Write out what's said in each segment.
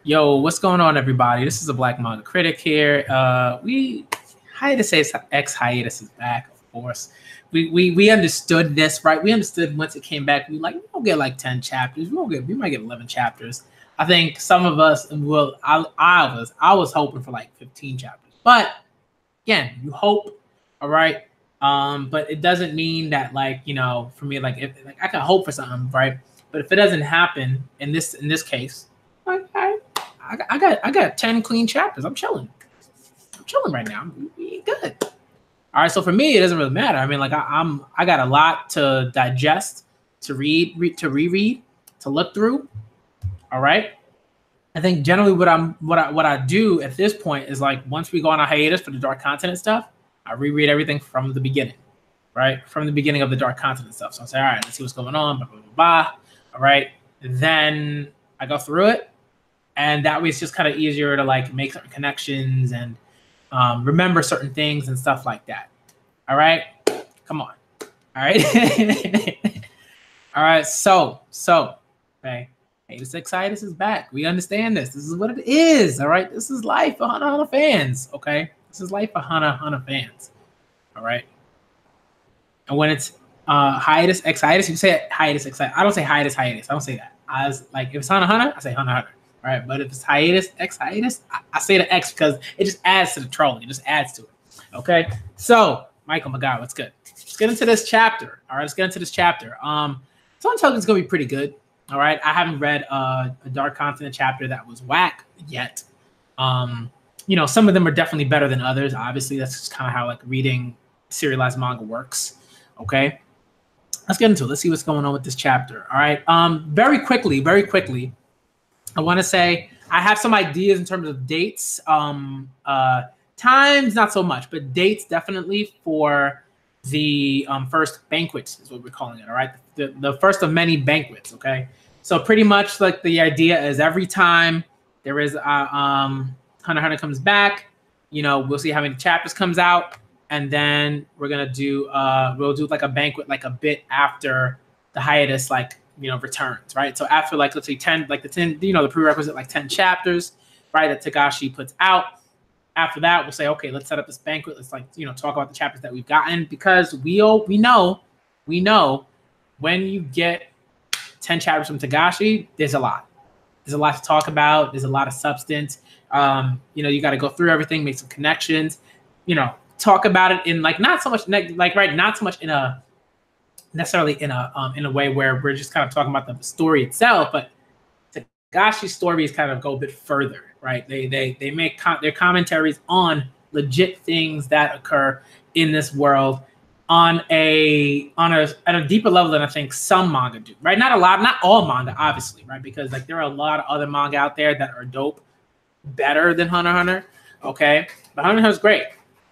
Yo, what's going on, everybody? This is a Black Manga Critic here. We Hiatus X Hiatus is back, of course. We understood this, right? We understood once it came back. We don't get like 10 chapters. We might get 11 chapters. I think some of us will. I was hoping for like 15 chapters, but again, you hope, all right. But it doesn't mean that for me if I can hope for something, right? But if it doesn't happen in this case, I got 10 clean chapters. I'm chilling. I'm chilling right now. We good. All right. So for me, it doesn't really matter. I mean, I got a lot to digest, to reread, to look through. All right. I think generally what I do at this point is once we go on a hiatus for the Dark Continent stuff, I reread everything from the beginning, right? From the beginning of the Dark Continent stuff. So I say, all right, let's see what's going on, blah, blah, blah, blah. All right. Then I go through it. And that way it's just kind of easier to make certain connections and remember certain things and stuff like that. All right. Come on. All right. All right. So, okay. Hiatus X Hiatus is back. We understand this. This is what it is. All right. This is life for Hunter x Hunter fans. Okay. This is life for Hunter x Hunter fans. All right. And when it's Hiatus X Hiatus, you say Hiatus X Hiatus. I don't say Hiatus Hiatus. I don't say that. If it's Hunter x Hunter, I say Hunter x Hunter. All right, but if it's Hiatus X Hiatus, I say the X because it just adds to the trolling. It just adds to it. Okay, so Michael, my God, what's good? Let's get into this chapter. All right, let's get into this chapter. Some Token's gonna be pretty good. All right, I haven't read a Dark Continent chapter that was whack yet. Some of them are definitely better than others. Obviously, that's just kind of how reading serialized manga works. Okay, let's get into it. Let's see what's going on with this chapter. All right, very quickly. I want to say I have some ideas in terms of dates. Times, not so much, but dates definitely for the first banquet is what we're calling it. All right, the first of many banquets. Okay, so pretty much the idea is every time there is Hunter x Hunter comes back, we'll see how many chapters comes out, and then we're gonna do we'll do a banquet a bit after the hiatus returns, right? So after let's say 10, the 10, the prerequisite 10 chapters, right, that Tagashi puts out. After that, we'll say, okay, let's set up this banquet. Let's talk about the chapters that we've gotten, because we know when you get 10 chapters from Tagashi, there's a lot. There's a lot to talk about. There's a lot of substance. You got to go through everything, make some connections, talk about it in not so much not so much in a necessarily in a way where we're just kind of talking about the story itself, but Tagashi's stories kind of go a bit further, right? They make their commentaries on legit things that occur in this world at a deeper level than I think some manga do, right? Not all manga, obviously, right? Because there are a lot of other manga out there that are dope, better than Hunter x Hunter, okay? But Hunter x Hunter is great.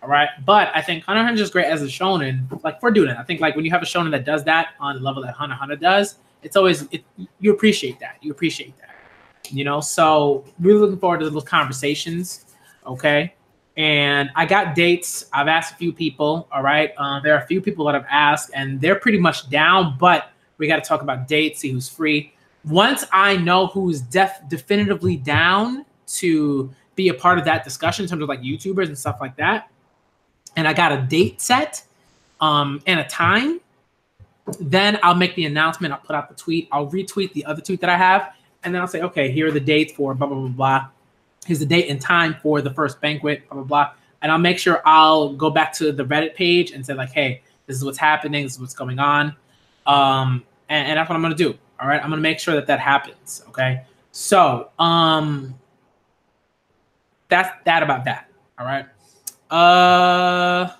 All right, but I think Hunter x Hunter is great as a shonen, for doing it. I think when you have a shonen that does that on the level that Hunter x Hunter does, it's always you appreciate that. So really looking forward to those conversations. Okay, and I got dates. I've asked a few people. All right, there are a few people that I've asked, and they're pretty much down. But we got to talk about dates, see who's free. Once I know who's definitively down to be a part of that discussion in terms of YouTubers and stuff like that, and I got a date set and a time, then I'll make the announcement. I'll put out the tweet. I'll retweet the other tweet that I have, and then I'll say, okay, here are the dates for blah, blah, blah, blah. Here's the date and time for the first banquet, blah, blah, blah. And I'll make sure I'll go back to the Reddit page and say hey, this is what's happening. This is what's going on. And that's what I'm going to do. All right. I'm going to make sure that happens. Okay. So that's that about that. All right. All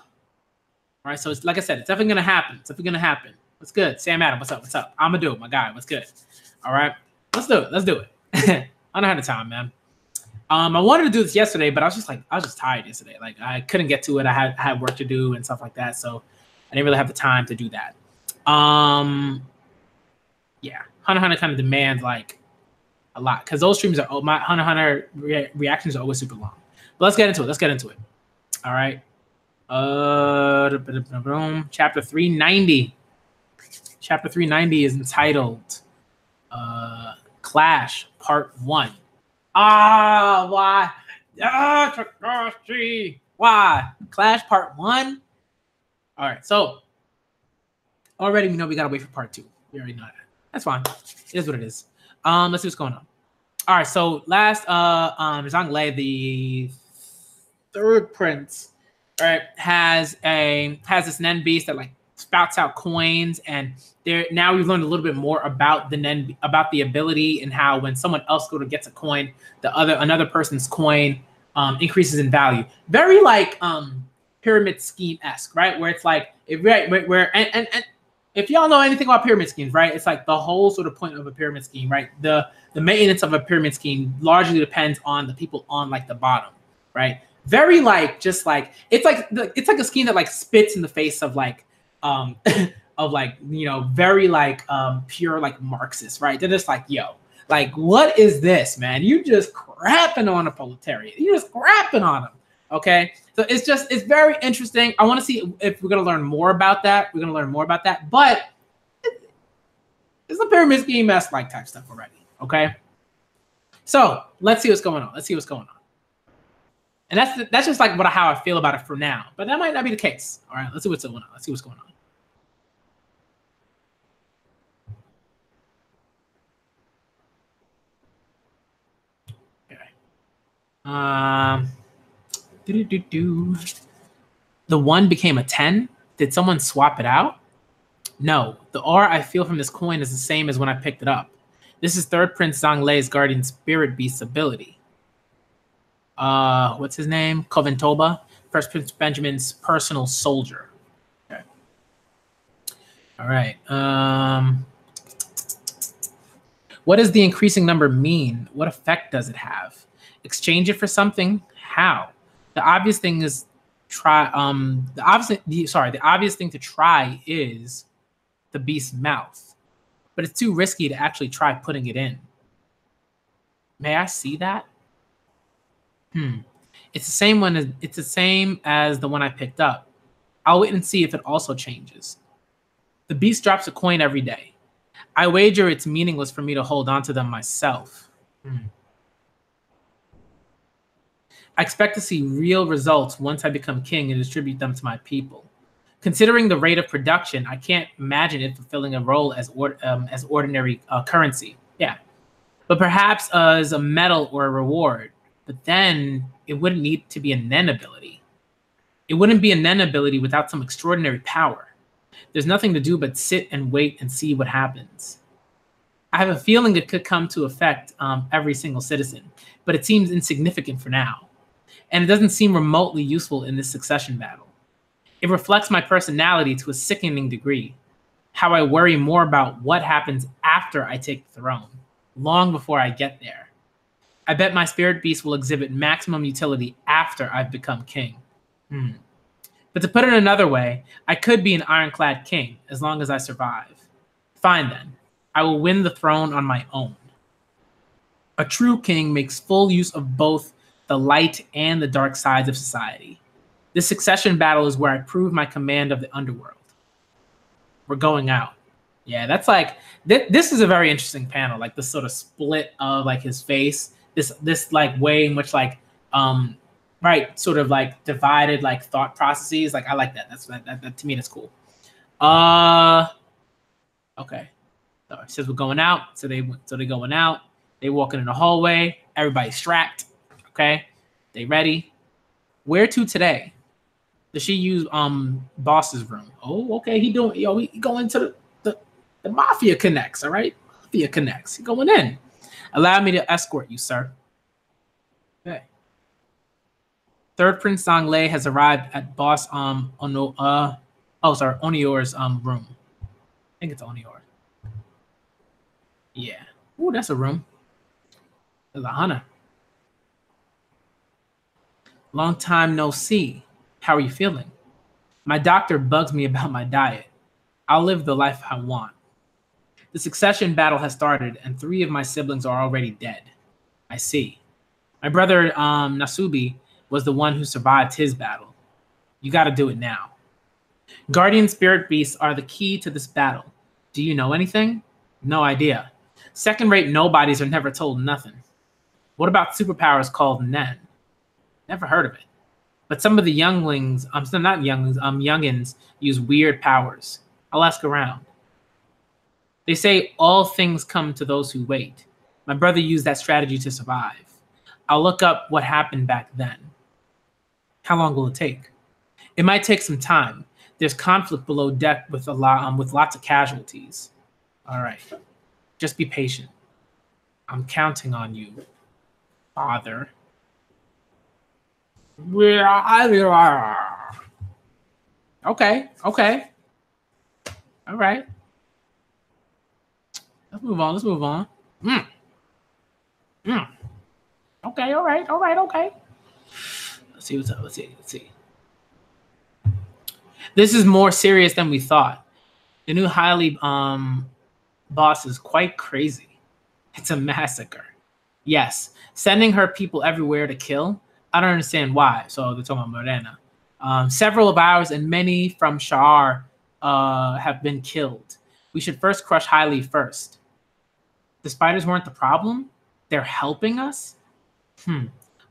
right, so it's like I said, it's definitely gonna happen. It's definitely gonna happen. What's good? Sam Adam, what's up? What's up? Amadou, my guy, what's good? All right, let's do it. Let's do it. I don't have the time, man. I wanted to do this yesterday, but I was just tired yesterday. I couldn't get to it. I had work to do and stuff like that, so I didn't really have the time to do that. Yeah, Hunter x Hunter kind of demands a lot, because those streams are my Hunter x Hunter reactions are always super long. But let's get into it. All right. Chapter 390. Chapter 390 is entitled Clash Part 1. Ah, why? Ah, Takashi. Why? Clash Part 1? All right, so already we know we gotta wait for Part 2. We already know that. That's fine. It is what it is. Let's see what's going on. All right, so last Zhang Lei, the third prince, all right, has this Nen beast that like spouts out coins, and there now we've learned a little bit more about the Nen, about the ability, and how when someone else gets a coin, another person's coin increases in value. Very like pyramid scheme-esque, right? Where it's like and if y'all know anything about pyramid schemes, right? It's like the whole sort of point of a pyramid scheme, right? The maintenance of a pyramid scheme largely depends on the people on like the bottom, right? Very like just like it's like a scheme that like spits in the face of like of like, you know, very like pure like Marxist, right? They're just like, yo, like what is this, man? You just crapping on a proletariat. You just crapping on them. Okay, so it's very interesting. I want to see if we're gonna learn more about that. We're gonna learn more about that, but it's a pyramid scheme mess like type stuff already. Okay, so let's see what's going on. Let's see what's going on, and that's just like how I feel about it for now. But that might not be the case. All right, let's see what's going on. Let's see what's going on. Okay. The 1 became a 10. Did someone swap it out? No. The aura I feel from this coin is the same as when I picked it up. This is third Prince Zhang Lei's guardian spirit beast's ability. What's his name? Koventoba. First Prince Benjamin's personal soldier. Okay. All right. What does the increasing number mean? What effect does it have? Exchange it for something? How? The obvious thing is the obvious thing to try is the beast's mouth, but it's too risky to actually try putting it in. May I see that? It's the same one. It's the same as the one I picked up. I'll wait and see if it also changes. The beast drops a coin every day. I wager it's meaningless for me to hold on to them myself. I expect to see real results once I become king and distribute them to my people. Considering the rate of production, I can't imagine it fulfilling a role as ordinary currency. Yeah, but perhaps as a medal or a reward. But then it wouldn't need to be a Nen ability. It wouldn't be a Nen ability without some extraordinary power. There's nothing to do but sit and wait and see what happens. I have a feeling it could come to affect every single citizen, but it seems insignificant for now. And it doesn't seem remotely useful in this succession battle. It reflects my personality to a sickening degree, how I worry more about what happens after I take the throne, long before I get there. I bet my spirit beast will exhibit maximum utility after I've become king. But to put it another way, I could be an ironclad king as long as I survive. Fine then, I will win the throne on my own. A true king makes full use of both the light and the dark sides of society. This succession battle is where I prove my command of the underworld. We're going out. Yeah, that's like, this is a very interesting panel, like this sort of split of like his face, this like way in which like, right, sort of like divided like thought processes. Like I like that. That to me, that's cool. Okay. So it says we're going out. So they're going out. They walking in the hallway. Everybody's strapped. Okay, they ready. Where to today? Does she use boss's room? Oh, okay. He going to the mafia connects. All right, mafia connects. He going in. Allow me to escort you, sir. Okay. Third Prince Zhang Lei has arrived at boss Onior's room. I think it's Onior. Yeah. Ooh, that's a room. There's a Hana. Long time no see. How are you feeling? My doctor bugs me about my diet. I'll live the life I want. The succession battle has started, and 3 of my siblings are already dead. I see. My brother Nasubi was the one who survived his battle. You got to do it now. Guardian spirit beasts are the key to this battle. Do you know anything? No idea. Second-rate nobodies are never told nothing. What about superpowers called Nen? Never heard of it. But some of the younglings, not younglings, youngins use weird powers. I'll ask around. They say all things come to those who wait. My brother used that strategy to survive. I'll look up what happened back then. How long will it take? It might take some time. There's conflict below deck with with lots of casualties. All right. Just be patient. I'm counting on you, father. Okay. All right. Let's move on. Okay, all right. Let's see what's up. Let's see. This is more serious than we thought. The new Highly boss is quite crazy. It's a massacre. Yes, sending her people everywhere to kill. I don't understand why. So they're talking about Morena. Several of ours and many from Sha'ar have been killed. We should first crush Highly first. The spiders weren't the problem? They're helping us?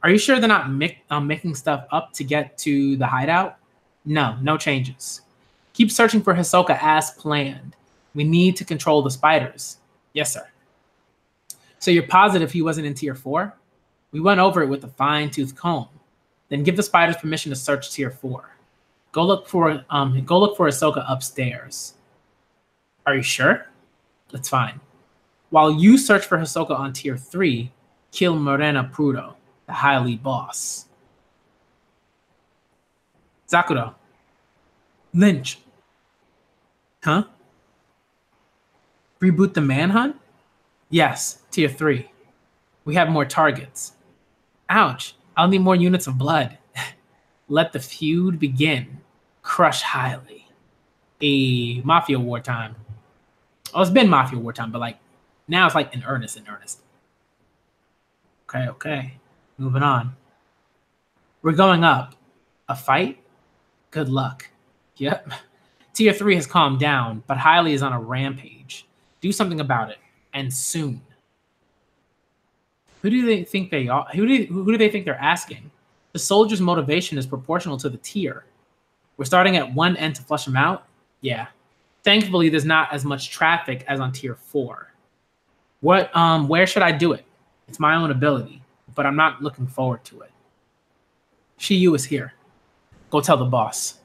Are you sure they're not making stuff up to get to the hideout? No changes. Keep searching for Hisoka as planned. We need to control the spiders. Yes, sir. So you're positive he wasn't in Tier 4? We went over it with a fine-tooth comb. Then give the spiders permission to search Tier 4. Go look for Hisoka upstairs. Are you sure? That's fine. While you search for Hisoka on Tier 3, kill Morena Prudo, the Highly boss. Zakuro. Lynch. Huh? Reboot the manhunt? Yes, Tier 3. We have more targets. Ouch, I'll need more units of blood. Let the feud begin. Crush Highly. Mafia wartime. Oh, it's been Mafia wartime, but like, now it's like in earnest. Okay. Moving on. We're going up. A fight? Good luck. Yep. Tier 3 has calmed down, but Highly is on a rampage. Do something about it, and soon. Who do they think they are? Who do they think they're asking? The soldier's motivation is proportional to the tier. We're starting at one end to flush them out? Yeah. Thankfully, there's not as much traffic as on Tier 4. Where should I do it? It's my own ability, but I'm not looking forward to it. Shiyu is here. Go tell the boss.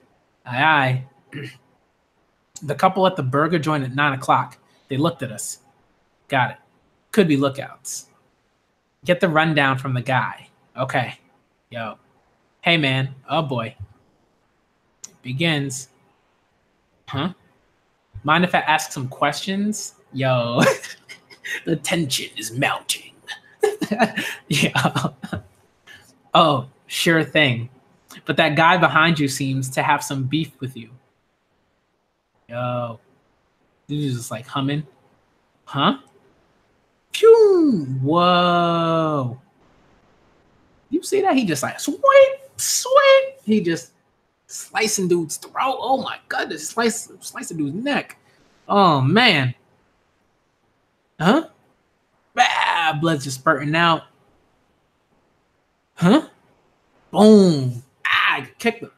Aye. The couple at the burger joint at 9 o'clock. They looked at us. Got it. Could be lookouts. Get the rundown from the guy. Okay. Yo. Hey, man. Oh, boy. It begins. Huh? Mind if I ask some questions? Yo. The tension is mounting. Yeah. Oh, sure thing. But that guy behind you seems to have some beef with you. Yo. Dude is just like humming. Huh? Phew! Whoa. You see that? He just like, sweet. He just slicing dude's throat. Oh my goodness. Slicing dude's neck. Oh man. Huh? Ah, blood's just spurting out. Huh? Boom. Ah, kicked her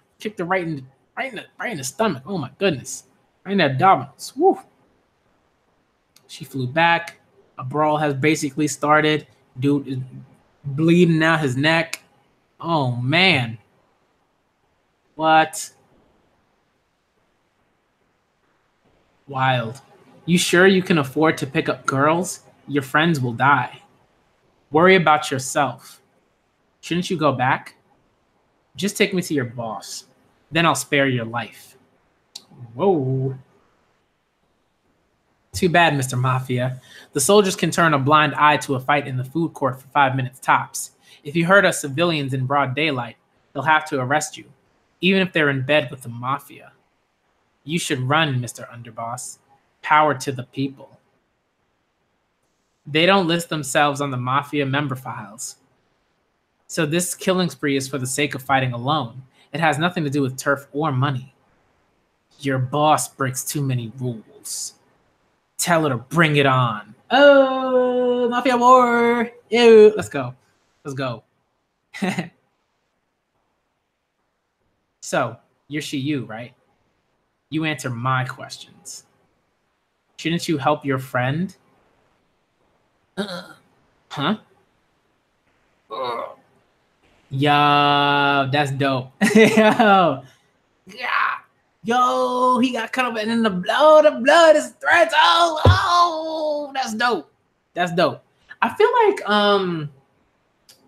right in the stomach. Oh my goodness. Right in the abdominals. Woo. She flew back. A brawl has basically started. Dude is bleeding out his neck. Oh man. What? Wild. You sure you can afford to pick up girls? Your friends will die. Worry about yourself. Shouldn't you go back? Just take me to your boss. Then I'll spare your life. Whoa. Too bad, Mr. Mafia. The soldiers can turn a blind eye to a fight in the food court for 5 minutes tops. If you hurt us civilians in broad daylight, they'll have to arrest you, even if they're in bed with the Mafia. You should run, Mr. Underboss. Power to the people. They don't list themselves on the Mafia member files. So this killing spree is for the sake of fighting alone. It has nothing to do with turf or money. Your boss breaks too many rules. Tell her to bring it on. Oh, Mafia war. Ew, let's go. Let's go. So, you're you, right? You answer my questions. Shouldn't you help your friend? Huh? Yo, that's dope. Yo, yeah. Yo, he got cut up and then the blood is threads. Oh, that's dope. That's dope. I feel like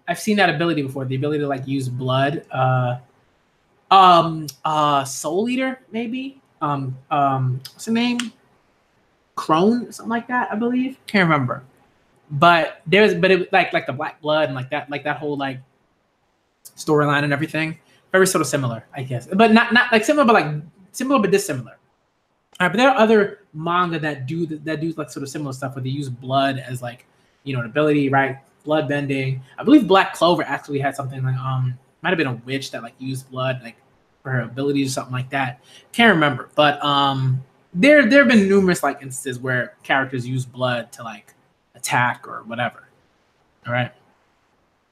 I've seen that ability before, the ability to like use blood. Soul Eater, maybe. What's the name? Crone, something like that, I believe. Can't remember. But it was like the black blood and like that whole like storyline and everything. Very sort of similar, I guess. But not like similar, but like similar but dissimilar. All right, but there are other manga that do like sort of similar stuff where they use blood as like, you know, an ability, right? Blood bending. I believe Black Clover actually had something like might have been a witch that like used blood like for her abilities or something like that. Can't remember. But there have been numerous like instances where characters use blood to like attack or whatever. All right.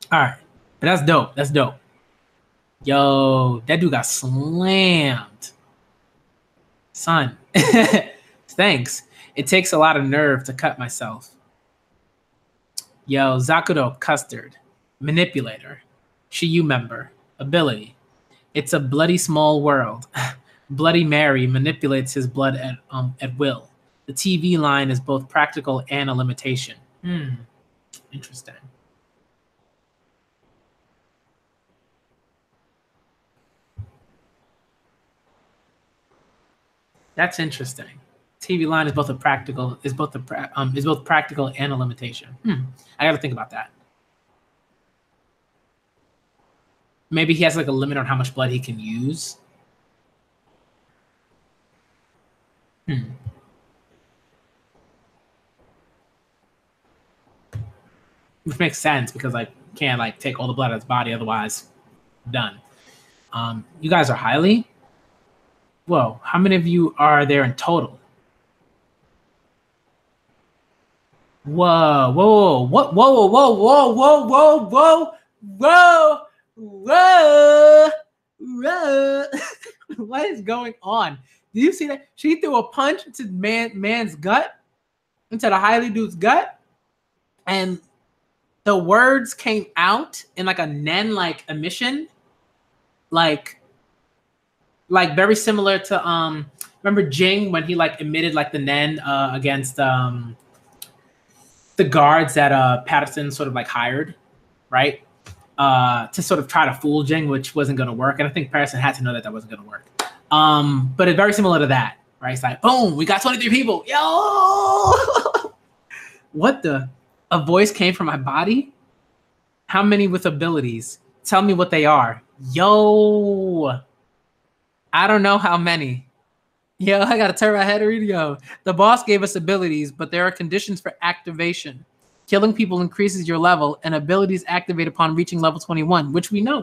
But that's dope. That's dope. Yo, that dude got slammed. Son. Thanks. It takes a lot of nerve to cut myself. Yo, Zakuro Custard. Manipulator. Shiyu member. Ability. It's a bloody small world. Bloody Mary manipulates his blood at will. The TV line is both practical and a limitation. Interesting. That's interesting. TV line is both practical and a limitation. I got to think about that. Maybe he has like a limit on how much blood he can use. Which makes sense because like you can't like take all the blood out of his body, otherwise done. You guys are highly. Whoa, how many of you are there in total? Whoa, whoa, what? Whoa, whoa, whoa, whoa, whoa, whoa, whoa, whoa, whoa. What is going on? Did you see that? She threw a punch into man's gut, into the highly dude's gut, and the words came out in like a nen like emission, like very similar to remember Jing when he like emitted like the nen against the guards that Patterson sort of like hired, right? To sort of try to fool Jing, which wasn't gonna work. And I think Patterson had to know that wasn't gonna work. But it's very similar to that, right? It's like, boom, we got 23 people. Yo! What the? A voice came from my body? How many with abilities? Tell me what they are. Yo! I don't know how many. Yo, I gotta turn my head and read. Yo, the boss gave us abilities, but there are conditions for activation. Killing people increases your level, and abilities activate upon reaching level 21, which we know,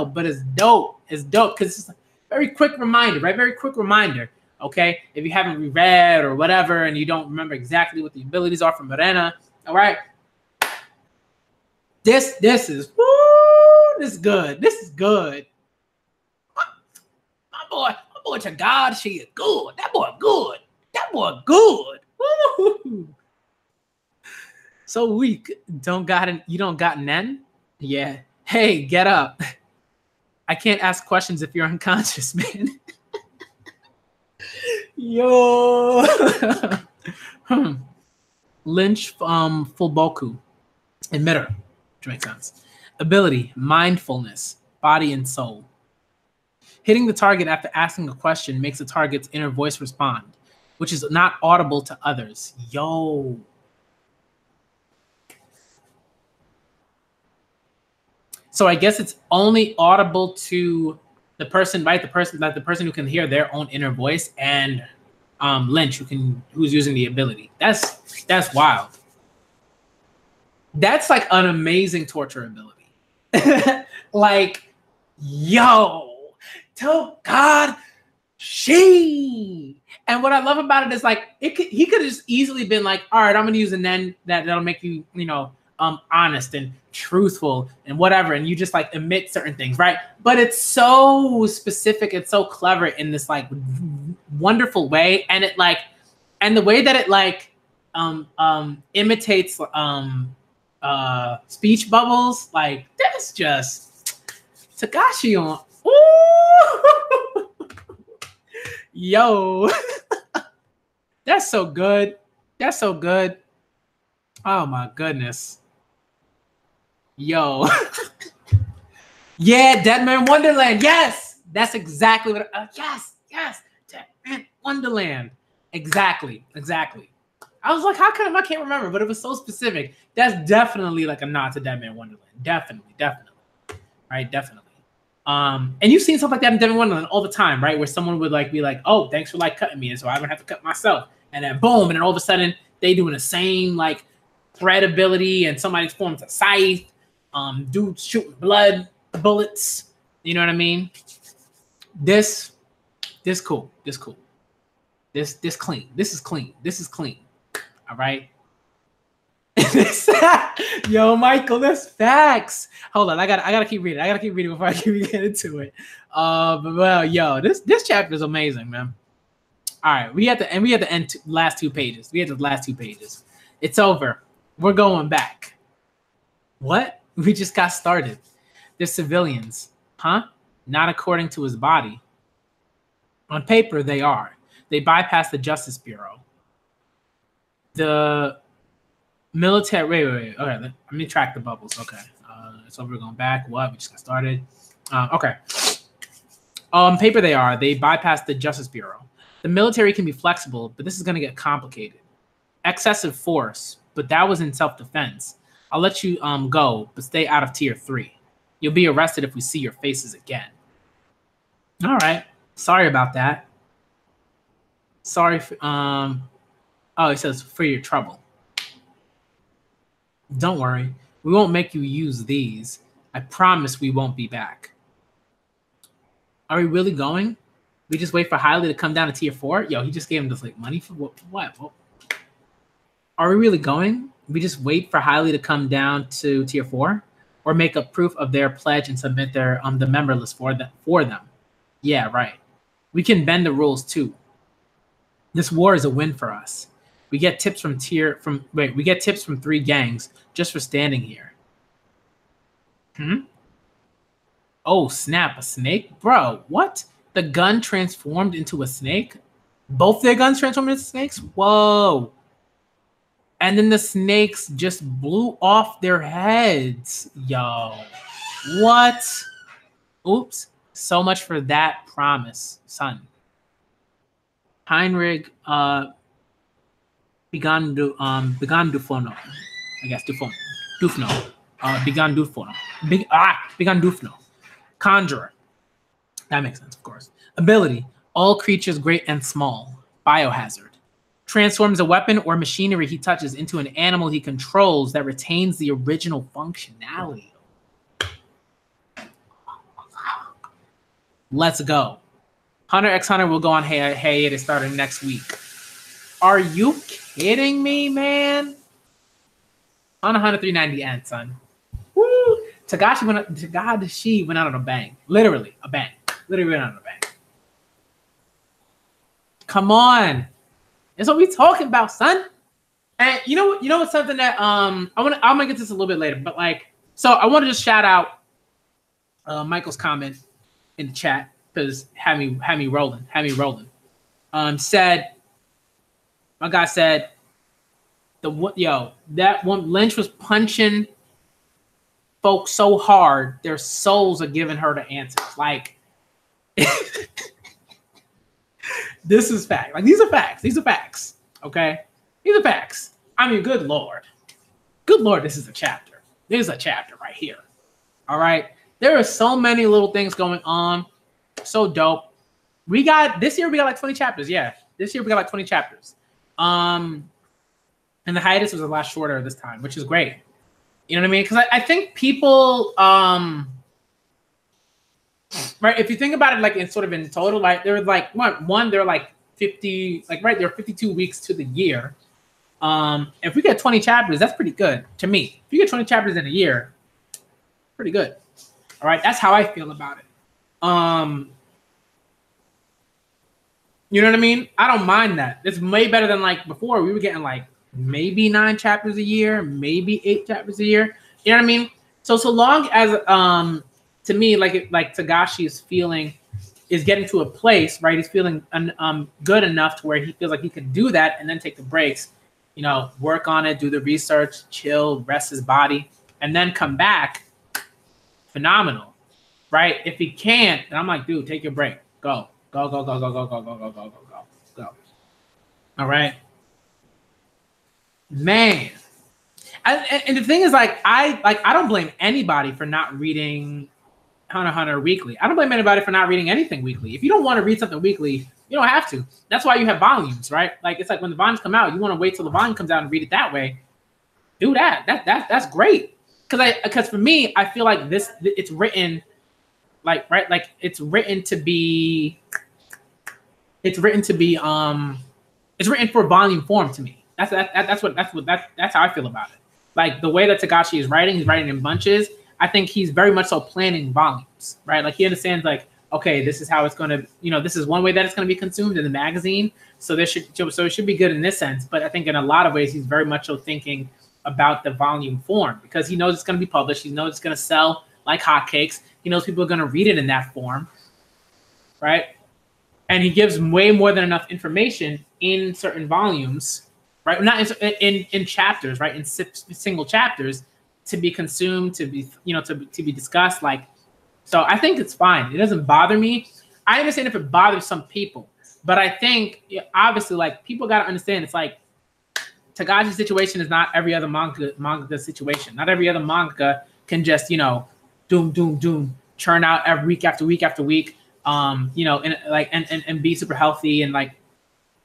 but it's dope. It's dope because it's a very quick reminder, right? Very quick reminder. Okay, if you haven't reread or whatever, and you don't remember exactly what the abilities are from Morena, all right. This is woo. This is good. This is good. My boy to God, she is good. That boy good. That boy good. Woo. So weak. You don't got nen? Yeah. Hey, get up. I can't ask questions if you're unconscious, man. Yo. Lynch Fullboku. Emitter, which makes sense. Ability, mindfulness, body and soul. Hitting the target after asking a question makes the target's inner voice respond, which is not audible to others. Yo. So I guess it's only audible to the person, right? The person who can hear their own inner voice, and Lynch who's using the ability. That's wild. That's like an amazing torture ability. Like, yo. To God, she. And what I love about it is like he could have just easily been like, all right, I'm gonna use a nen that'll make you, honest and truthful and whatever, and you just like emit certain things, right? But it's so specific, it's so clever in this like wonderful way, and it like, and the way that it like imitates speech bubbles, like that's just Takashi on. Ooh! Yo, that's so good. That's so good. Oh my goodness. Yo. Yeah, Dead Man Wonderland. Yes. That's exactly what yes. Dead Man Wonderland. Exactly. I was like, how come I can't remember? But it was so specific. That's definitely like a nod to Dead Man Wonderland. Definitely. Right? Definitely. And you've seen stuff like that in Dead Man Wonderland all the time, right? Where someone would like be like, oh, thanks for like cutting me, and so I don't have to cut myself. And then boom, and then all of a sudden they doing the same like thread ability, and somebody forms a scythe, dude shooting blood, bullets. You know what I mean? This cool. This clean. This is clean. All right. Yo, Michael, that's facts. Hold on, I gotta keep reading. Before I can get into it. But well, yo, this chapter is amazing, man. All right, we had to end last two pages. It's over. We're going back. What? We just got started. They're civilians, huh? Not according to his body. On paper, they are. They bypass the Justice Bureau. The military. Wait. Okay, let me track the bubbles. Okay, so we're going back. What? We just got started. Okay. On paper, they are. They bypass the Justice Bureau. The military can be flexible, but this is going to get complicated. Excessive force, but that was in self-defense. I'll let you go, but stay out of Tier 3. You'll be arrested if we see your faces again. All right. Sorry about that. Sorry for, oh, it says for your trouble. Don't worry. We won't make you use these. I promise we won't be back. Are we really going? We just wait for Hailey to come down to Tier 4? Yo, he just gave him this like money for what? Are we really going? We just wait for Hailey to come down to Tier 4? Or make a proof of their pledge and submit their the member list for them. Yeah, right. We can bend the rules too. This war is a win for us. We get tips from 3 gangs just for standing here. Oh, snap, a snake? Bro, what? The gun transformed into a snake? Both their guns transformed into snakes? Whoa. And then the snakes just blew off their heads. Yo. What? Oops. So much for that promise, son. Heinrich began Dufono. I guess Dufno. Began Dufno. Conjurer. That makes sense, of course. Ability. All creatures great and small. Biohazard. Transforms a weapon or machinery he touches into an animal he controls that retains the original functionality. Let's go. Hunter x Hunter will go on hiatus starting next week. Are you kidding me, man? On 390 end, son. Woo! Takashi went out on a bang. Literally a bang. Literally went out on a bang. Come on. That's what we talking about, son. And you know what's something that I'm gonna get to this a little bit later, but like, so I want to just shout out Michael's comment in the chat because had me rolling. Said my guy said that one Lynch was punching folks so hard their souls are giving her the answers. Like this is fact. Like these are facts. Okay, these are facts. I mean, good lord, this is a chapter. There's a chapter right here. All right, there are so many little things going on. So dope. This year we got like 20 chapters. Yeah, this year we got like 20 chapters. And the hiatus was a lot shorter this time, which is great. You know what I mean? Because I think people, right? If you think about it, like in sort of in total, like there was like there were like 50, like right, there were 52 weeks to the year, If we get 20 chapters, that's pretty good to me. If you get 20 chapters in a year, pretty good. All right, that's how I feel about it. You know what I mean? I don't mind that. It's way better than like before. We were getting like maybe 9 chapters a year, maybe 8 chapters a year. You know what I mean? So long as to me, like Togashi is getting to a place, right? He's feeling good enough to where he feels like he can do that and then take the breaks, you know, work on it, do the research, chill, rest his body, and then come back. Phenomenal, right? If he can't, then I'm like, dude, take your break. Go. All right, man. And the thing is, like, I don't blame anybody for not reading Hunter x Hunter weekly. I don't blame anybody for not reading anything weekly. If you don't want to read something weekly, you don't have to. That's why you have volumes, right? Like, it's like when the volumes come out, you want to wait till the volume comes out and read it that way. Do that. That's great. Because for me, I feel like it's written, like, right, like it's written for volume form to me. That's how I feel about it. Like the way that Togashi is writing, he's writing in bunches. I think he's very much so planning volumes, right? Like he understands, like, okay, this is how it's going to, you know, this is one way that it's going to be consumed in the magazine. So it should be good in this sense. But I think in a lot of ways, he's very much so thinking about the volume form because he knows it's going to be published. He knows it's going to sell like hotcakes. He knows people are going to read it in that form, right? And he gives way more than enough information in certain volumes, right? Not in chapters, right? In single chapters to be consumed, to be, you know, to be discussed. Like, so I think it's fine. It doesn't bother me. I understand if it bothers some people, but I think obviously, like, people got to understand it's like Tagashi's situation is not every other manga situation. Not every other manga can just, you know, doom, churn out every week after week after week. You know, and like and be super healthy, and like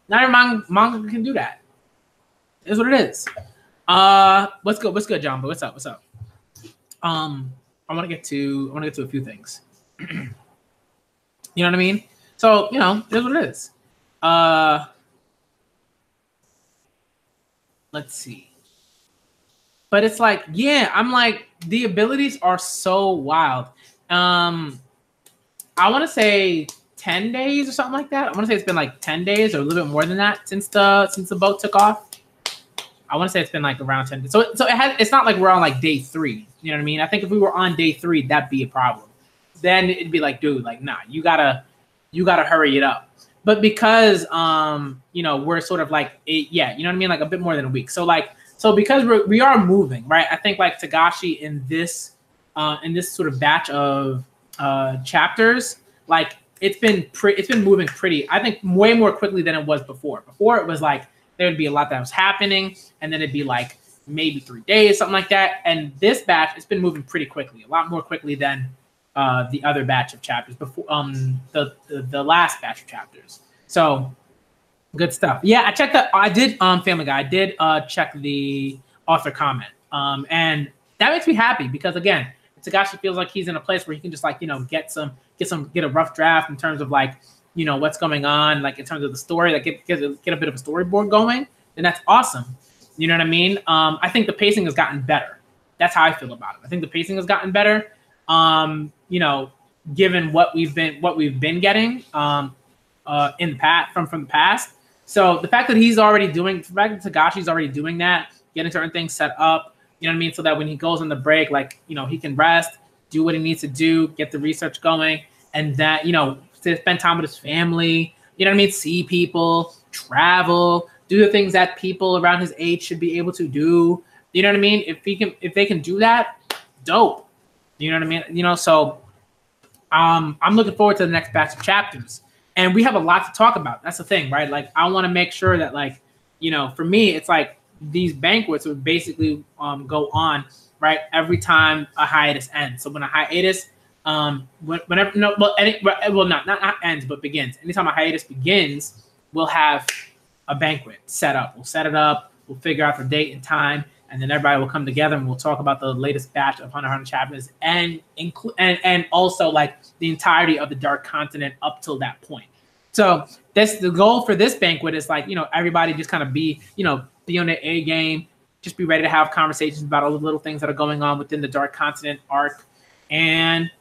not every manga can do that. It's what it is. What's good, John? But what's up? I want to get to a few things. You know what I mean? So, you know, here's what it is. Let's see. But it's like, yeah, I'm like, the abilities are so wild. I want to say 10 days or something like that. I want to say it's been like 10 days or a little bit more than that since the boat took off. I want to say it's been like around 10 days. So it's not like we're on like day 3. You know what I mean? I think if we were on day 3, that'd be a problem. Then it'd be like, dude, like, nah, you gotta hurry it up. But because you know, we're sort of like you know what I mean, like a bit more than a week. So because we are moving, right? I think like Togashi in this sort of batch of chapters, like it's been moving pretty, I think, way more quickly than it was before. Before it was like there would be a lot that was happening, and then it'd be like maybe 3 days, something like that. And this batch, it's been moving pretty quickly, a lot more quickly than the other batch of chapters before, the last batch of chapters. So good stuff. Yeah, I did Family Guy. I did check the author comment, and that makes me happy because, again, Togashi feels like he's in a place where he can just, like, you know, get a rough draft in terms of, like, you know, what's going on, like in terms of the story, like get a bit of a storyboard going. Then that's awesome. You know what I mean? I think the pacing has gotten better. That's how I feel about it. I think the pacing has gotten better. You know, given what we've been getting in the past from the past. So the fact that Togashi's already doing that, getting certain things set up, you know what I mean? So that when he goes on the break, like, you know, he can rest, do what he needs to do, get the research going, and that, you know, to spend time with his family, you know what I mean? See people, travel, do the things that people around his age should be able to do. You know what I mean? If they can do that, dope. You know what I mean? You know, so I'm looking forward to the next batch of chapters. And we have a lot to talk about. That's the thing, right? Like, I want to make sure that, like, you know, for me, it's like these banquets would basically go on, right, every time a hiatus ends. So when a hiatus, not ends, but begins. Anytime a hiatus begins, we'll have a banquet set up. We'll set it up. We'll figure out the date and time, and then everybody will come together and we'll talk about the latest batch of Hunter x Hunter chapters and also like the entirety of the Dark Continent up till that point. So that's the goal for this banquet is, like, you know, everybody just kind of be, you know, be on the A game, just be ready to have conversations about all the little things that are going on within the Dark Continent arc, and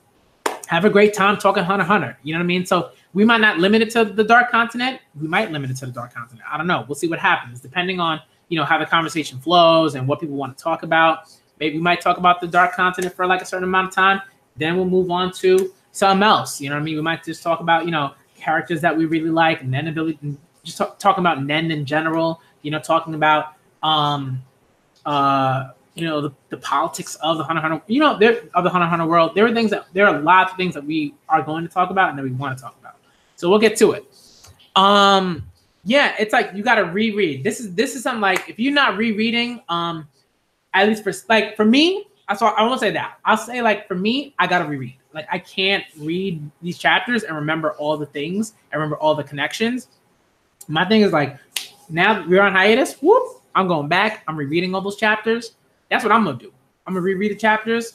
have a great time talking Hunter x Hunter. You know what I mean? So we might not limit it to the Dark Continent. We might limit it to the Dark Continent. I don't know. We'll see what happens, depending on, you know, how the conversation flows and what people want to talk about. Maybe we might talk about the Dark Continent for like a certain amount of time. Then we'll move on to something else. You know what I mean? We might just talk about, you know, characters that we really like, and then ability, just talking about Nen in general. You know, talking about you know, the politics of the Hunter x Hunter, you know, of the Hunter x Hunter world. There are a lot of things that we are going to talk about and that we want to talk about. So we'll get to it. Yeah, it's like you got to reread. This is something like, if you're not rereading, at least for me, I won't say that. I'll say, like, for me, I got to reread. Like, I can't read these chapters and remember all the things. I remember all the connections. My thing is, like, now we're on hiatus. Whoop! I'm going back. I'm rereading all those chapters. That's what I'm gonna do. I'm gonna reread the chapters,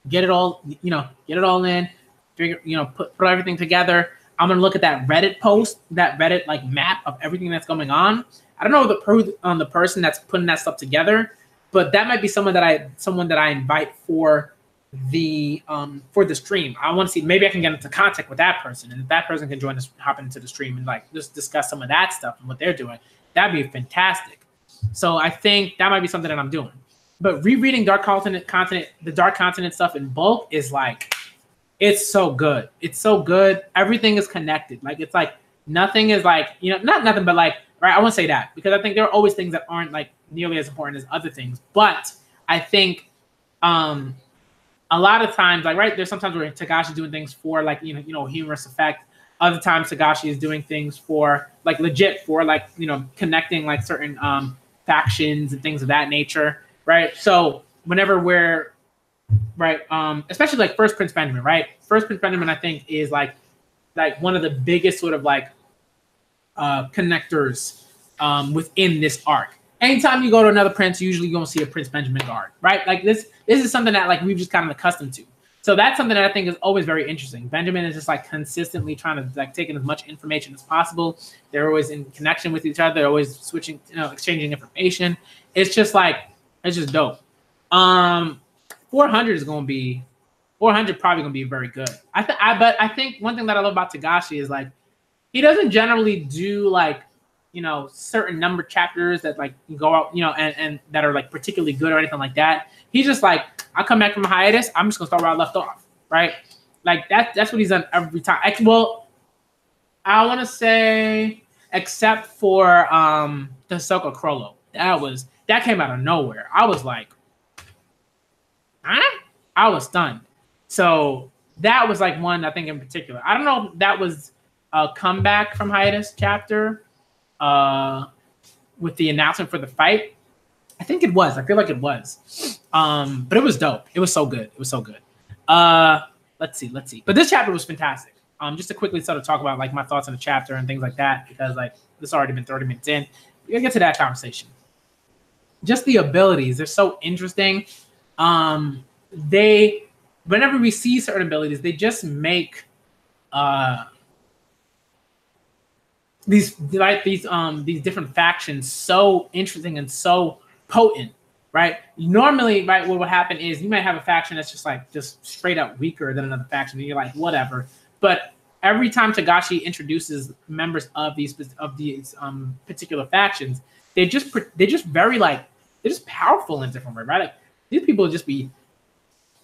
get it all, you know, get it all in, figure, you know, put everything together. I'm gonna look at that Reddit post, that Reddit like map of everything that's going on. I don't know the person that's putting that stuff together, but that might be someone that I invite for the stream. I want to see, maybe I can get into contact with that person, and if that person can join us, hop into the stream and like just discuss some of that stuff and what they're doing. That'd be fantastic. So I think that might be something that I'm doing. But rereading the Dark Continent stuff in bulk is like, it's so good. It's so good. Everything is connected. Like, it's like nothing is like, you know, not nothing, but like, right? I won't say that, because I think there are always things that aren't like nearly as important as other things. But I think a lot of times, like, right, there's sometimes where Tagashi doing things for like, you know, humorous effect. Other times Tagashi is doing things for like legit, for like, you know, connecting like certain factions and things of that nature, right? So whenever we're right, especially like First Prince Benjamin, right? First Prince Benjamin, I think, is like one of the biggest sort of like connectors within this arc. Anytime you go to another prince, usually you're gonna see a Prince Benjamin guard, right? Like this is something that like we've just gotten accustomed to. So that's something that I think is always very interesting. Benjamin is just like consistently trying to like take in as much information as possible. They're always in connection with each other. They're always switching, you know, exchanging information. It's just like, it's just dope. 400 is going to be, 400 probably going to be very good. But I think one thing that I love about Tagashi is like, he doesn't generally do like, you know, certain number chapters that like go out, you know, and that are like particularly good or anything like that. He's just like, I come back from a hiatus, I'm just gonna start where I left off, right? Like that's what he's done every time. Well, I want to say, except for the Ahsoka Crollo, that came out of nowhere. I was like, huh? I was stunned. So that was like one I think in particular. I don't know if that was a comeback from hiatus chapter with the announcement for the fight. I think it was. I feel like it was. But it was dope. It was so good. It was so good. Let's see. But this chapter was fantastic. Just to quickly sort of talk about like my thoughts on the chapter and things like that, because like this already been 30 minutes in. We're gonna get to that conversation. Just the abilities, they're so interesting. Whenever we see certain abilities, they just make these different factions so interesting and so potent, right? Normally, right, what would happen is you might have a faction that's just straight up weaker than another faction, and you're like, whatever. But every time Tagashi introduces members of these particular factions, they're just powerful in a different way, right? Like these people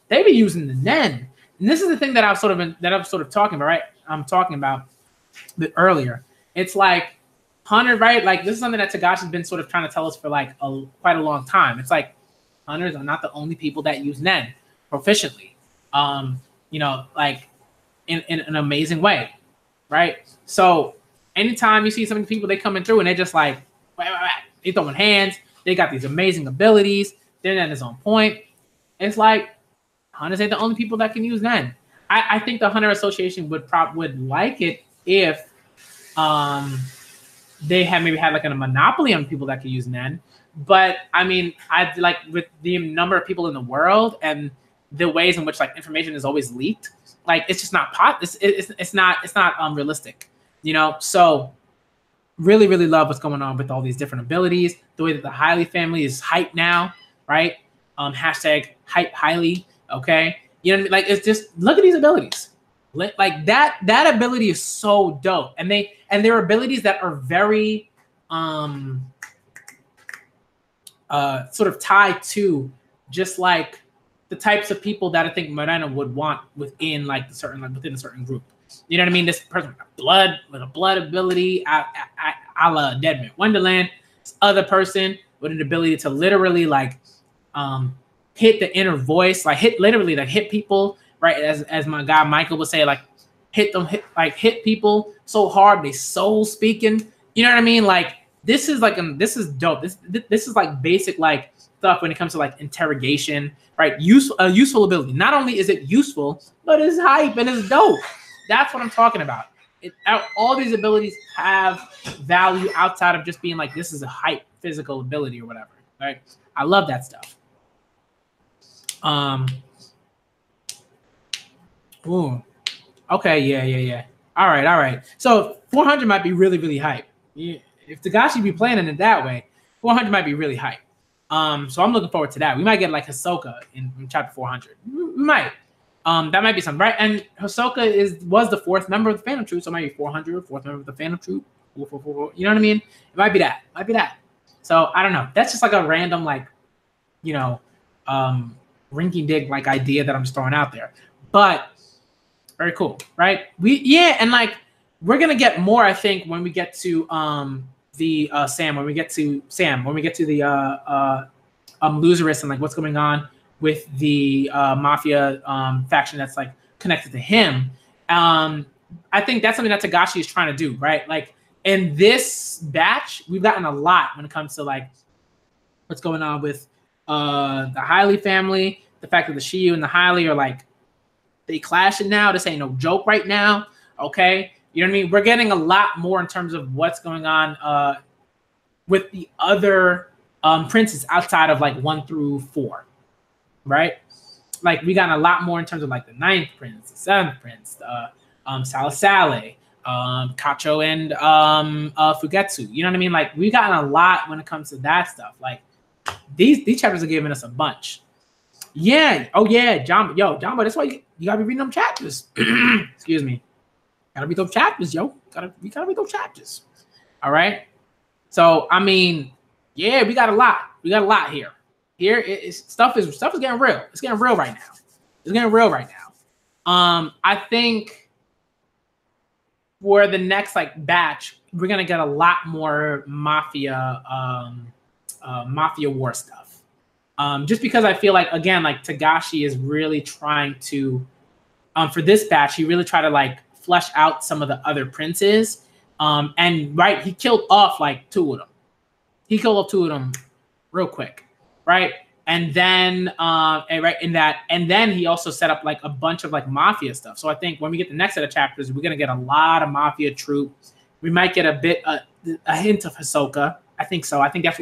they be using the Nen, and this is the thing that I'm sort of talking about, right? I'm talking about a bit earlier. It's like Hunter, right? Like this is something that Tagashi's been sort of trying to tell us for like quite a long time. It's like Hunters are not the only people that use Nen proficiently, you know, like in an amazing way, right? So anytime you see some of the people, they coming through and they're just like, they throwing hands. They got these amazing abilities. Their Nen is on point. It's like Hunters ain't the only people that can use Nen. I think the Hunter Association would like it if they maybe had like a monopoly on people that could use Nen. But I mean, I like with the number of people in the world and the ways in which like information is always leaked, like it's just not it's not realistic, you know. So really, really love what's going on with all these different abilities. The way that the Highly family is hype now, right? Hashtag hype highly. Okay, you know what I mean? Like it's just look at these abilities. Like that ability is so dope, and they're abilities that are very sort of tied to just like the types of people that I think Morena would want within like within a certain group. You know what I mean? This person with a blood ability, a la Deadman Wonderland. This other person with an ability to literally like hit the inner voice, like hit people, right? As my guy Michael would say, like hit people so hard they soul speaking. You know what I mean? Like this is dope. This is like basic like stuff when it comes to like interrogation, right? Useful ability. Not only is it useful, but it's hype and it's dope. That's what I'm talking about. All these abilities have value outside of just being like this is a hype physical ability or whatever. Right? I love that stuff. Ooh. Okay. Yeah. All right. So 400 might be really, really hype. Yeah. If Tagashi be planning it that way, 400 might be really hype. So I'm looking forward to that. We might get like Hisoka in chapter 400. We might. That might be something, right? And Hisoka was the fourth member of the Phantom Troop, so it might be 400, fourth member of the Phantom Troop. You know what I mean? It might be that. So I don't know. That's just like a random like, rinky dink like idea that I'm just throwing out there. But very cool, right? And like we're gonna get more, I think, when we get to when we get to the Loserist and like what's going on with the mafia faction that's like connected to him. I think that's something that Tagashi is trying to do, right? Like in this batch, we've gotten a lot when it comes to like what's going on with the Highly family, the fact that the Shiyu and the Highly are like they clashing now. This ain't no joke right now. Okay. You know what I mean? We're getting a lot more in terms of what's going on with the other princes outside of like 1 through 4. Right? Like we got a lot more in terms of like the 9th prince, the 7th prince, Salasale, Kacho and Fugetsu. You know what I mean? Like we gotten a lot when it comes to that stuff. Like these chapters are giving us a bunch. Yeah. Oh yeah, Jumbo. That's why you gotta be reading them chapters. Excuse me. Gotta read those chapters, yo. We gotta read those chapters. All right. So I mean, yeah, we got a lot. We got a lot here. Here, stuff is getting real. It's getting real right now. I think for the next like batch, we're gonna get a lot more mafia war stuff. Just because I feel like again, like Tagashi is really trying to, for this batch, he really tried to like flesh out some of the other princes. And right, he killed off like 2 of them. He killed off 2 of them real quick. Right. And then and then he also set up like a bunch of like mafia stuff. So I think when we get the next set of chapters, we're gonna get a lot of mafia troops. We might get a hint of Hisoka. I think so. I think that's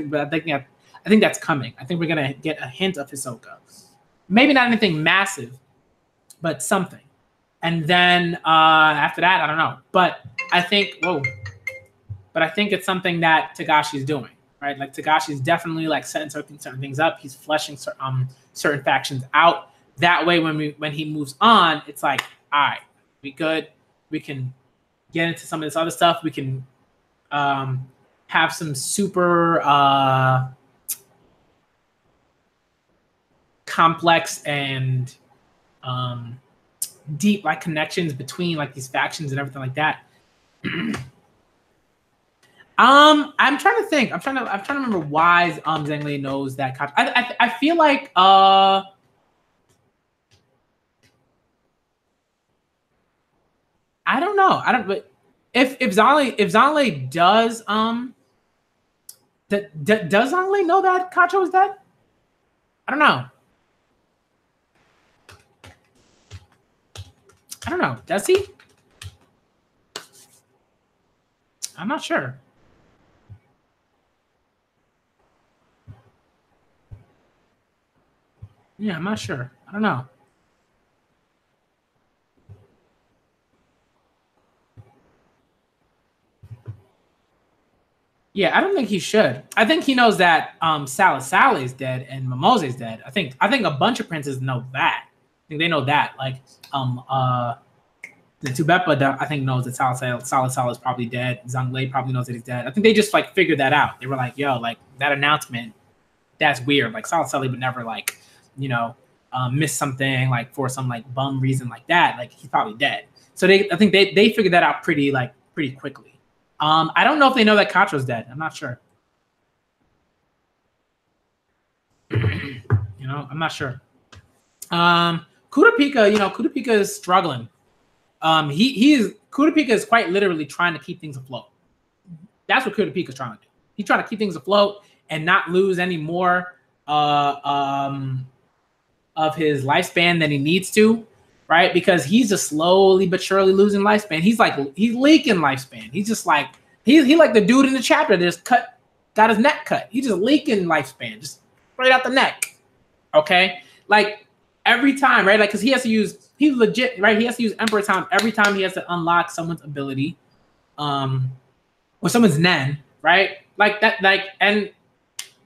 coming. I think we're gonna get a hint of Hisoka. Maybe not anything massive, but something. And then after that, I don't know. But I think it's something that Tagashi's doing. Right, like Tagashi's definitely like setting certain things up. He's fleshing certain factions out. That way, when he moves on, it's like, all right, we good. We can get into some of this other stuff. We can have some super complex and deep like connections between like these factions and everything like that. I'm trying to think. I'm trying to remember why Zhengli knows that. I feel like I don't know. But if Zhengli does does Zhengli know that Kacho is dead? I don't know. Does he? I'm not sure. Yeah, I'm not sure. I don't know. Yeah, I don't think he should. I think he knows that Sala Sala is dead and Momose is dead. I think a bunch of princes know that. I think they know that. Like the Tubepa, I think, knows that Sala Sala is probably dead. Zhang probably knows that he's dead. I think they just like figured that out. They were like, yo, like that announcement, that's weird. Like Sala Sala would never like, you know, miss something like for some like bum reason like that. Like he's probably dead. So I think they figured that out pretty quickly. I don't know if they know that Cacho's dead. I'm not sure. I'm not sure. Kurapika, Kurapika is struggling. Kurapika is quite literally trying to keep things afloat. That's what Kurapika is trying to do. He's trying to keep things afloat and not lose any more of his lifespan than he needs to, right? Because he's just slowly but surely losing lifespan. He's leaking lifespan. He's just like he like the dude in the chapter that just got his neck cut. He's just leaking lifespan, just right out the neck. Okay, like every time, right? Like because he's legit, right? He has to use Emperor Time every time he has to unlock someone's ability, or someone's Nen, right? Like that, and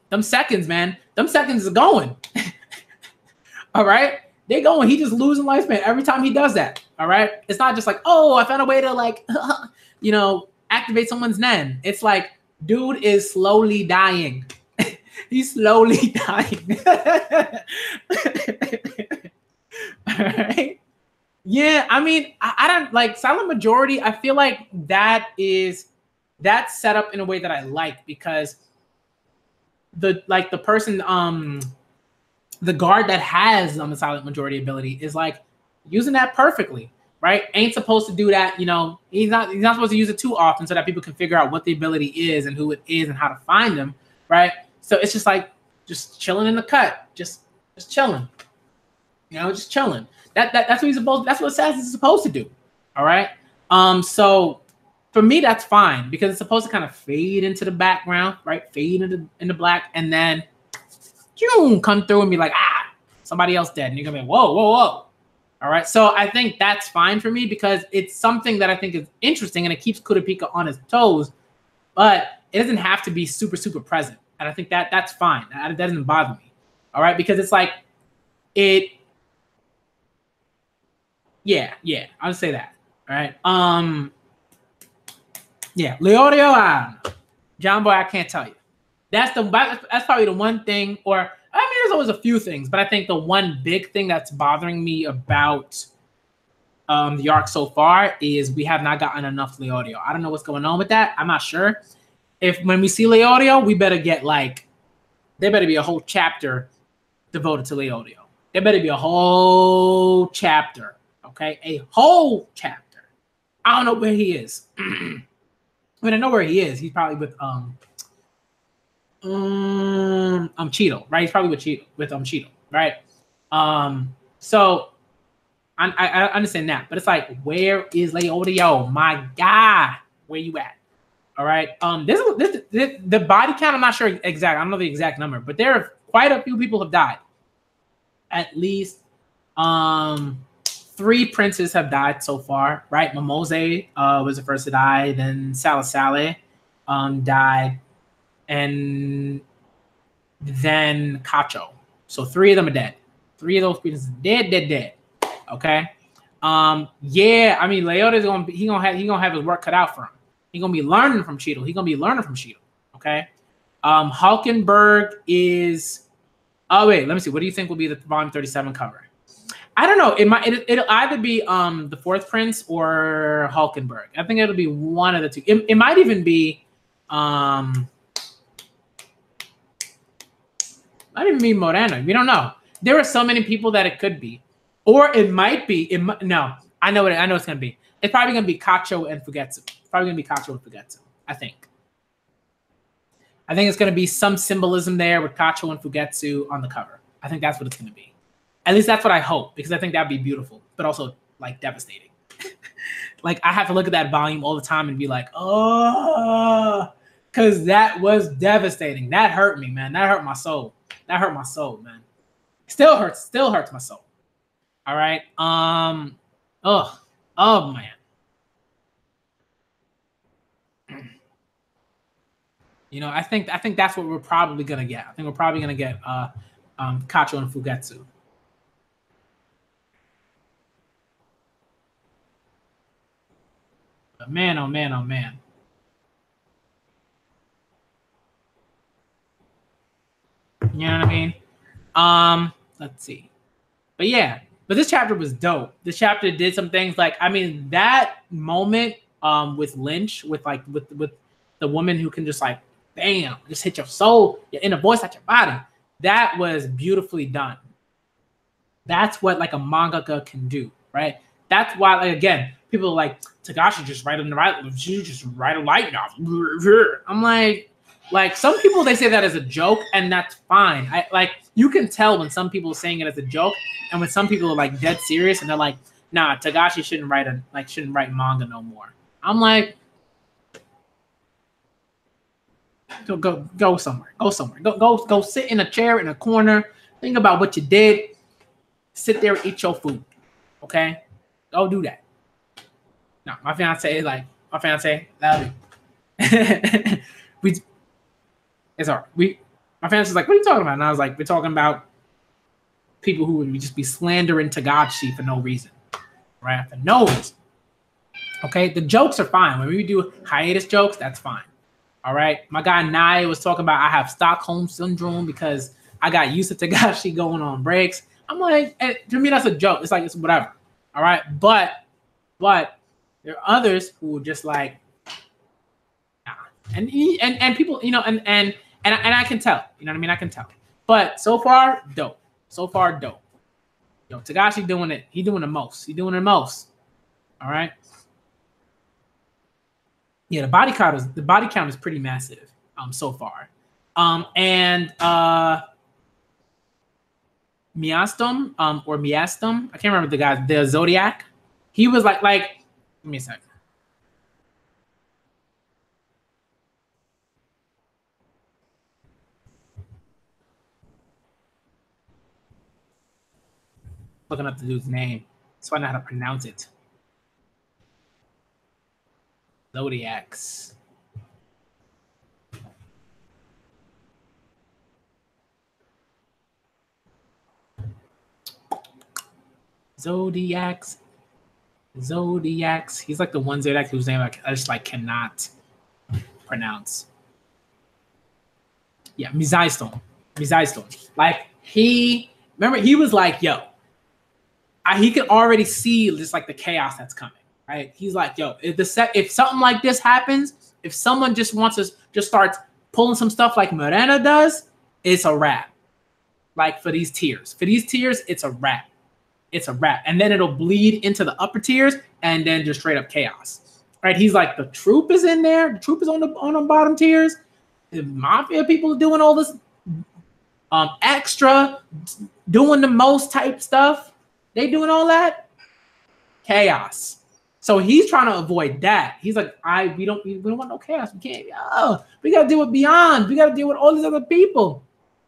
them seconds, man, them seconds are going. All right, they going. He just losing lifespan every time he does that. All right, it's not just like, oh, I found a way to like, activate someone's Nen. It's like, dude is slowly dying. He's slowly dying. All right. Yeah, I mean, I don't like Silent Majority. I feel like that's set up in a way that I like because the person the guard that has the Silent Majority ability is like using that perfectly, right? Ain't supposed to do that, he's not supposed to use it too often so that people can figure out what the ability is and who it is and how to find them, right? So it's just like just chilling in the cut, just chilling, just chilling. That's what Assassin is supposed to do. All right. So for me, that's fine because it's supposed to kind of fade into the background, right? Fade into black, and then come through and be like, somebody else dead. And you're gonna be like, whoa. All right. So I think that's fine for me because it's something that I think is interesting and it keeps Kurapika on his toes, but it doesn't have to be super, super present. And I think that's fine. That doesn't bother me. All right. Because it's like yeah, I'll say that. All right. Yeah, Leorio, John Boy, I can't tell you. That's probably the one thing, or I mean, there's always a few things, but I think the one big thing that's bothering me about the arc so far is we have not gotten enough Leorio. I don't know what's going on with that. I'm not sure. If when we see Leorio, we better get there better be a whole chapter devoted to Leorio. There better be a whole chapter, okay? A whole chapter. I don't know where he is. I mean, I know where he is. He's probably with Cheeto, right? He's probably with Cheeto, right? So I understand that, but it's like, where is Leorio? My God, where you at? All right. The body count, I'm not sure exact. I don't know the exact number, but there are quite a few people have died. At least 3 princes have died so far, right? Momose was the first to die, then Sala Sala died, and then Cacho. So 3 of them are dead. 3 of those princes dead. Okay. Yeah, I mean, Leota's gonna have his work cut out for him. He's gonna be learning from Cheeto. Okay. Hulkenberg is. Oh wait, let me see. What do you think will be the volume 37 cover? I don't know. It'll either be the 4th Prince or Hulkenberg. I think it'll be one of the two. It might even be Moreno. We don't know. There are so many people that it could be, or it might be. No, I know it's gonna be. It's probably gonna be Cacho and Fugetsu. I think it's going to be some symbolism there with Cacho and Fugetsu on the cover. I think that's what it's going to be. At least that's what I hope, because I think that'd be beautiful, but also like devastating. Like I have to look at that volume all the time and be like, oh, because that was devastating. That hurt me, man. That hurt my soul. Man. Still hurts my soul. All right. Oh man. You know, I think that's what we're probably gonna get. I think we're probably gonna get Kacho and Fugetsu. But man, oh man, oh man. You know what I mean? Let's see. But yeah, but this chapter was dope. This chapter did some things like, I mean, that moment with Lynch, with like with the woman who can just like bam, just hit your soul, your inner voice at your body. That was beautifully done. That's what like a mangaka can do, right? That's why, like, again, people are like, Tagashi just write in the right, you just write a light novel. I'm like some people, they say that as a joke, and that's fine. I like, you can tell when some people are saying it as a joke, and when some people are like dead serious and they're like, nah, Tagashi shouldn't write manga no more. I'm like, go somewhere. Go sit in a chair in a corner. Think about what you did. Sit there and eat your food. Okay? Go do that. No, my fiance love you. It's all right. My fiance's like, what are you talking about? And I was like, we're talking about people who would just be slandering Tagashi for no reason. Right? For no reason. Okay? The jokes are fine. When we do hiatus jokes, that's fine. All right. My guy Nai was talking about I have Stockholm syndrome because I got used to Tagashi going on breaks. I'm like, to me, that's a joke. It's like, it's whatever. All right. But there are others who are just like, nah. And people, you know, and I can tell, you know what I mean? I can tell. But so far, dope. So far, dope. Yo, Tagashi doing it. He doing the most. He doing the most. All right. Yeah, the body count is pretty massive so far. And Miastum or Miastum, I can't remember the guy, the Zodiac. He was like give me a second. Looking up the dude's name, so I know how to pronounce it. Zodiacs. Zodiacs. He's like the one Zodiac whose name I just like cannot pronounce. Yeah, Mizaistone. Like he was like, yo, he could already see just like the chaos that's coming. Right? He's like, yo, if something like this happens, if someone just starts pulling some stuff like Morena does, it's a wrap. Like for these tiers, it's a wrap. It's a wrap. And then it'll bleed into the upper tiers and then just straight up chaos. Right? He's like, the troop is in there. The troop is on the bottom tiers. The mafia people are doing all this extra, doing the most type stuff. They doing all that. Chaos. So he's trying to avoid that. He's like, we don't want no chaos. We can't. Oh, we gotta deal with Beyond. We gotta deal with all these other people.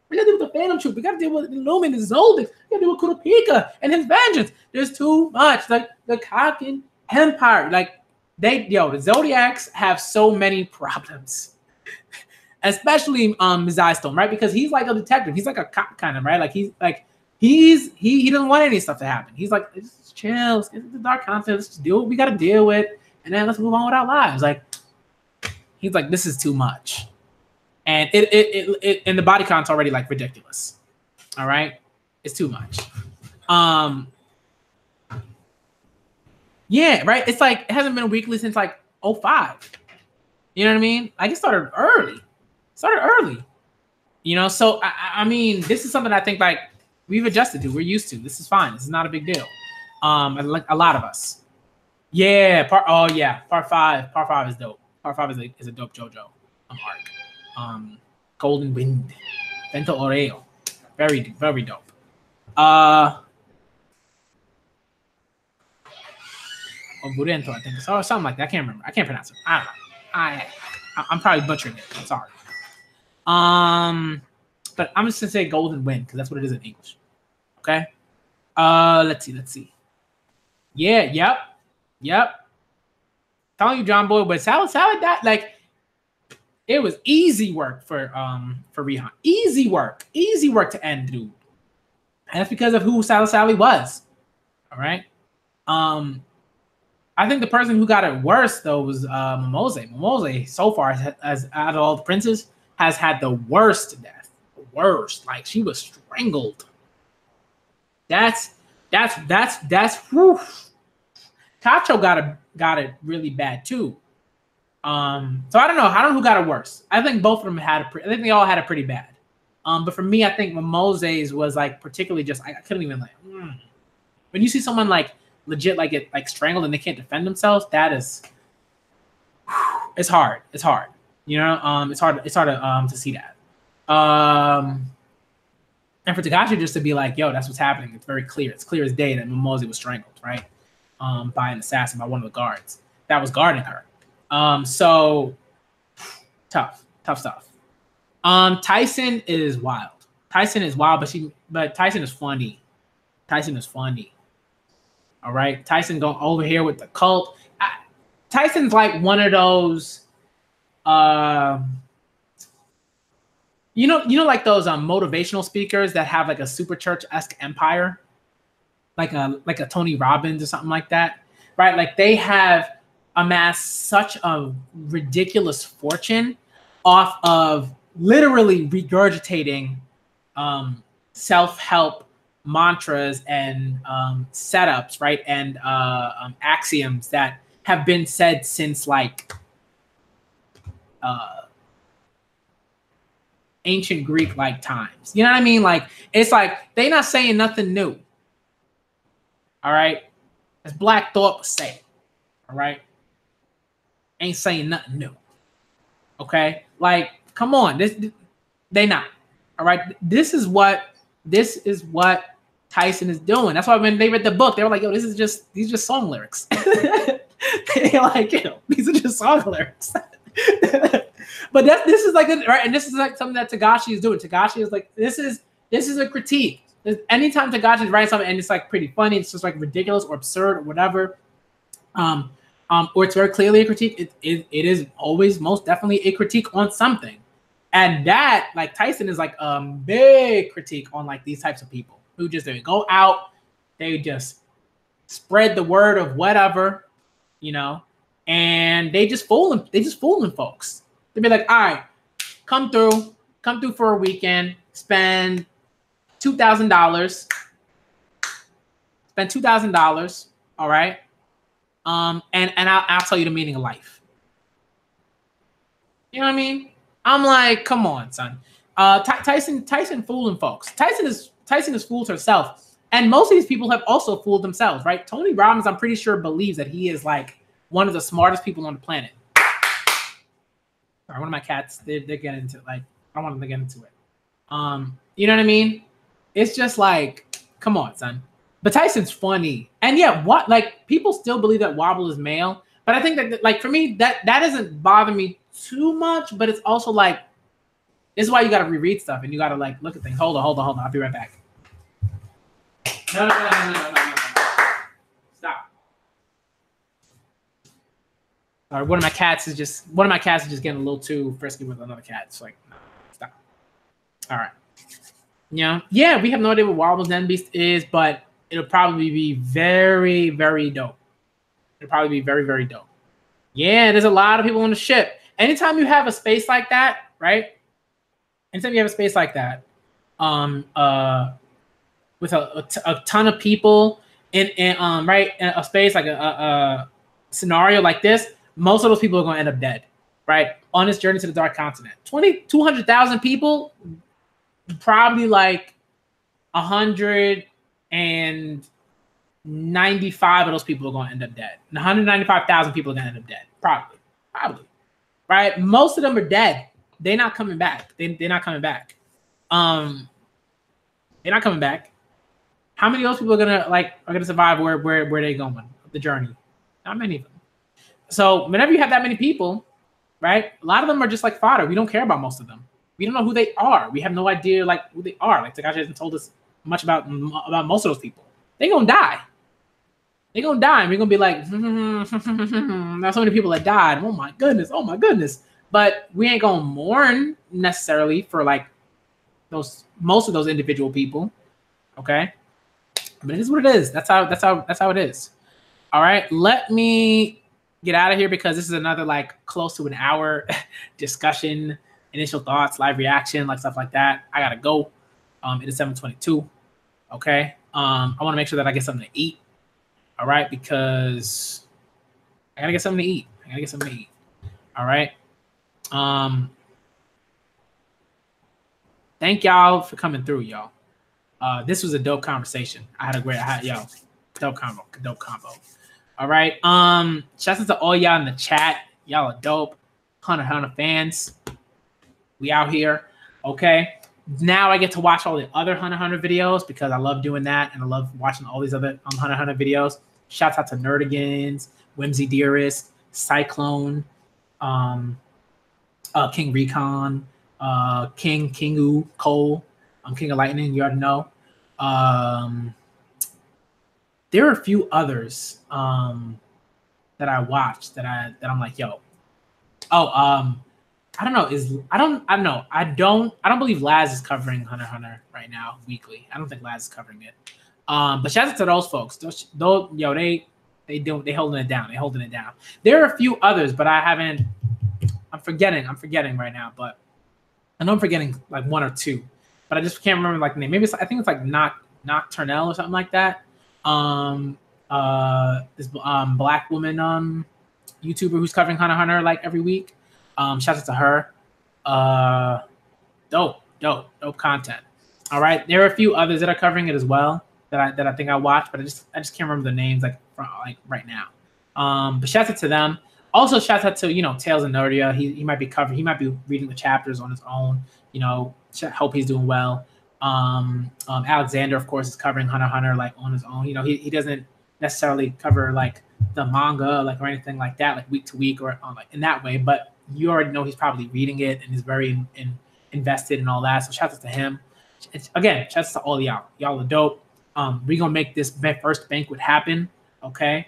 We gotta deal with the Phantom Troop. We gotta deal with Lumen and Zoldyck. We gotta deal with Kurapika and his vengeance. There's too much. Like the Kaken Empire. Like the Zodiacs have so many problems. Especially Mizaistone, right? Because he's like a detective. He's like a cop kind of, right? Like he doesn't want any stuff to happen. He's like, just chill, let's get into the dark content, let's just deal with what we gotta deal with, and then let's move on with our lives. Like, he's like, this is too much. And it and the body count's already like ridiculous. All right. It's too much. Yeah, right. It's like it hasn't been weekly since like 05. You know what I mean? Like it started early. You know, so I mean, this is something I think like we've adjusted to. We're used to. This is fine. This is not a big deal. Like a lot of us. Yeah. Part 5 is dope. Part 5 is a dope JoJo arc. Golden Wind, Vento Oreo, very very dope. Burento, I think, or something like that. I can't remember. I can't pronounce it. I don't know. I'm probably butchering it. I'm sorry. But I'm just gonna say Golden Wind because that's what it is in English. Okay. Let's see. Yeah. Yep. Telling you, John Boy, but salad that like It was easy work for Rihan. Easy work to end dude. And that's because of who Sally was. All right. I think the person who got it worse though was Momose. Momose so far as out of all the princes has had the worst death. The worst. Like she was strangled. That's whew. Tacho got it really bad too. So I don't know who got it worse. I think both of them I think they all had it pretty bad. But for me, I think Momose's was like particularly just I couldn't even like when you see someone like legit like get like strangled and they can't defend themselves, that is it's hard. It's hard. You know, it's hard to see that. And for Takashi just to be like, yo, that's what's happening. It's very clear. It's clear as day that Momose was strangled, right? By an assassin, by one of the guards that was guarding her. So tough stuff. Tyson is wild. Tyson is wild, but Tyson is funny. Tyson is funny. All right. Tyson going over here with the cult. Tyson's like one of those, you know, like those motivational speakers that have like a super church-esque empire, like a Tony Robbins or something like that, right? Like they have amassed such a ridiculous fortune off of literally regurgitating self-help mantras and setups, right? And axioms that have been said since like ancient Greek like times. You know what I mean? Like it's like they not saying nothing new. All right, as Black Thought would say. All right, ain't saying nothing new. Okay, like come on, they not. All right, this is what Tyson is doing. That's why when they read the book, they were like, "Yo, these are just song lyrics." They're like, you know, these are just song lyrics. But this is like right, and this is like something that Tagashi is doing. Tagashi is like, this is a critique. Anytime Tagashi is writing something and it's like pretty funny, it's just like ridiculous or absurd or whatever, or it's very clearly a critique. It is always most definitely a critique on something, and that like Tyson is like big critique on like these types of people who just they go out, they just spread the word of whatever, you know, and they just fooling folks. They'd be like, all right, come through for a weekend, spend $2,000. Spend $2,000, all right? And I'll tell you the meaning of life. You know what I mean? I'm like, come on, son. Tyson fooling folks. Tyson has fooled herself. And most of these people have also fooled themselves, right? Tony Robbins, I'm pretty sure, believes that he is like one of the smartest people on the planet. Sorry, one of my cats, they're getting into it. Like, I don't want them to get into it. You know what I mean? It's just like, come on, son. But Tyson's funny. And yeah, what like people still believe that Wobble is male. But I think that like for me, that doesn't bother me too much. But it's also like, this is why you gotta reread stuff and you gotta like look at things. Hold on. I'll be right back. No. Stop. Sorry, one of my cats is just getting a little too frisky with another cat. It's like, no, stop. All right. Yeah, we have no idea what Wobble's Nen Beast is, but it'll probably be very, very dope. It'll probably be very, very dope. Yeah, there's a lot of people on the ship. Anytime you have a space like that, right? Anytime you have a space like that, with a ton of people in right in a space like a scenario like this, most of those people are going to end up dead, right? On this journey to the Dark Continent. 200,000 people, probably like 195 of those people are going to end up dead. 195,000 people are going to end up dead. Probably. Right? Most of them are dead. They're not coming back. They're not coming back. They're not coming back. How many of those people are gonna survive where they going? The journey. Not many of them. So whenever you have that many people, right? A lot of them are just like fodder. We don't care about most of them. We don't know who they are. We have no idea like who they are. Like Takashi hasn't told us much about most of those people. They're gonna die. They're gonna die, and we're gonna be like, there's so many people that died. Oh my goodness. but we ain't gonna mourn necessarily for like most of those individual people. Okay, but it is what it is. That's how it is. All right, let me get out of here because this is another like close to an hour discussion, initial thoughts, live reaction, like stuff like that. I gotta go. It is 7:22. Okay. I want to make sure that I get something to eat. All right, because I gotta get something to eat. All right. Thank y'all for coming through, y'all. This was a dope conversation. Dope combo. All right. Shouts out to all y'all in the chat. Y'all are dope. Hunter fans. We out here. Okay. Now I get to watch all the other Hunter videos because I love doing that and I love watching all these other Hunter videos. Shouts out to Nerdigans, Whimsy Dearest, Cyclone, King Recon, Kingu, Cole, King of Lightning, you already know. There are a few others that I watched that I'm like, yo. I don't know. I don't believe Laz is covering Hunter right now weekly. I don't think Laz is covering it. But shout out to those folks. They holding it down. There are a few others, but I'm forgetting right now, but I know I'm forgetting like one or two, but I just can't remember like the name. I think it's like Nocturnal or something like that. This black woman YouTuber who's covering Hunter like every week. Shout out to her. Dope content. All right, there are a few others that are covering it as well that I think I watched, but I just can't remember the names like right now. But shout out to them. Also, shout out to Tales and Nerdia. He might be reading the chapters on his own. Hope he's doing well. Alexander, of course, is covering Hunter like on his own. He doesn't necessarily cover like the manga like or anything like that, like week to week or like in that way, but you already know he's probably reading it and is very invested in all that. So shout out to him. Again, shout out to all y'all. Y'all are dope. We're gonna make this first banquet happen. Okay.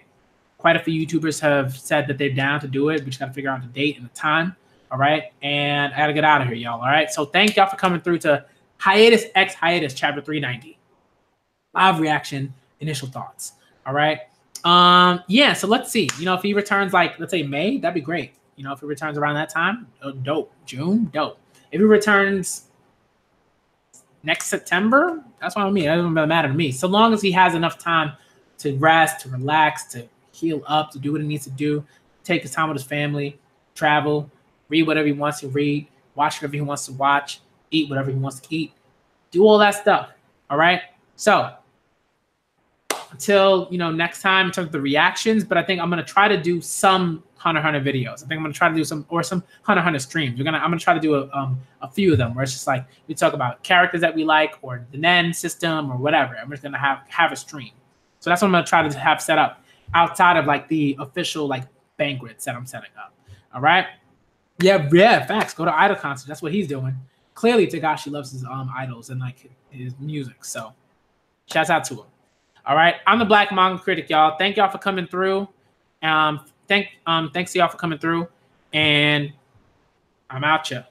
Quite a few YouTubers have said that they're down to do it. We just gotta figure out the date and the time. All right. And I gotta get out of here, y'all. All right. So thank y'all for coming through to Hiatus X Hiatus Chapter 390. Live reaction, initial thoughts. All right. Yeah, so let's see. If he returns like let's say May, that'd be great. If he returns around that time, dope. June, dope. If he returns next September, that's what I mean. It doesn't really matter to me. So long as he has enough time to rest, to relax, to heal up, to do what he needs to do, take his time with his family, travel, read whatever he wants to read, watch whatever he wants to watch, eat whatever he wants to eat, do all that stuff. All right. So until next time in terms of the reactions, but I think I'm gonna try to do some Hunter videos. I think I'm gonna try to do some Hunter streams. I'm gonna try to do a few of them where it's just like we talk about characters that we like or the Nen system or whatever. I'm just gonna have a stream. So that's what I'm gonna try to have set up outside of like the official like banquets that I'm setting up. All right. Yeah, facts. Go to Idol concert. That's what he's doing. Clearly, Tagashi loves his idols and like his music. So, shouts out to him. All right, I'm the Black Manga Critic, y'all. Thank y'all for coming through. Thanks to y'all for coming through, and I'm out, ya.